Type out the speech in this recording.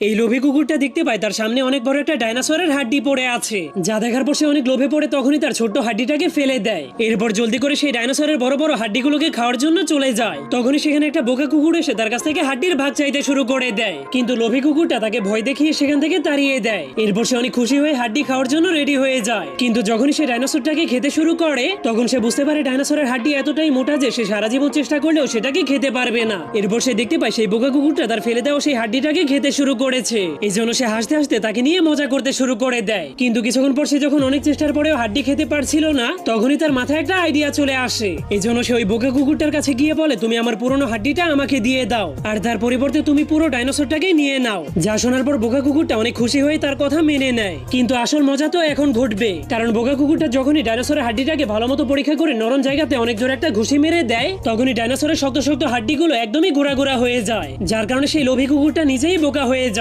এই লোভী কুকুরটা দেখতে পায় তার সামনে অনেক বড় একটা ডাইনোসরের হাড্ডি পড়ে আছে, যা দেখার পর সে অনেক লোভে পড়ে তখনই তার ছোট্ট হাড্ডিটাকে ফেলে দেয়। এরপর জলদি করে সেই ডাইনোসরের বড় বড় হাড্ডিগুলোকে খাওয়ার জন্য চলে যায়। তখনই সেখানে একটা বোকা কুকুর এসে তার কাছ থেকে হাড্ডির ভাগ চাইতে শুরু করে দেয়, কিন্তু লোভী কুকুরটা তাকে ভয় দেখিয়ে সেখান থেকে তাড়িয়ে দেয়। এরপর সে অনেক খুশি হয়ে হাড্ডি খাওয়ার জন্য রেডি হয়ে যায়, কিন্তু যখনই সে ডাইনোসরটাকে খেতে শুরু করে তখন সে বুঝতে পারে ডাইনোসরের হাড্ডি এতটাই মোটা যে সে সারা জীবন চেষ্টা করলেও সেটাকে খেতে পারবে না। এরপর সে দেখতে পায় সেই বোকা কুকুরটা তার ফেলে দেওয়া সেই হাড্ডিটাকে খেতে শুরু করেছে। এই জন্য সে হাসতে হাসতে তাকে নিয়ে মজা করতে শুরু করে দেয়। কিন্তু কিছুক্ষণ পর সে যখন অনেক চেষ্টার পরেও হাড্ডি খেতে পারছিল না, তখনই তার মাথায় একটা আইডিয়া চলে আসে। এই জন্য সে ওই বোকা কুকুরটার কাছে গিয়ে বলে, তুমি আমার পুরনো হাড্ডিটা আমাকে দিয়ে দাও, আর তার পরিবর্তে তুমি পুরো ডাইনোসরটাকে নিয়ে নাও। যা শোনার পর বোকা কুকুরটা অনেক খুশি হয়ে তার কথা মেনে নেয়। কিন্তু আসল মজা তো এখন ঘটবে, কারণ বোকা কুকুরটা যখনই ডাইনোসরের হাড্ডিটাকে ভালো মতো পরীক্ষা করে নরম জায়গাতে অনেক জোরে একটা ঘুষি মেরে দেয়, তখনই ডাইনোসরের শক্ত শক্ত হাড্ডিগুলো একদমই গোড়া গোড়া হয়ে যায়, যার কারণে সেই লোভী কুকুরটা নিজেই বোকা হয়ে যায়।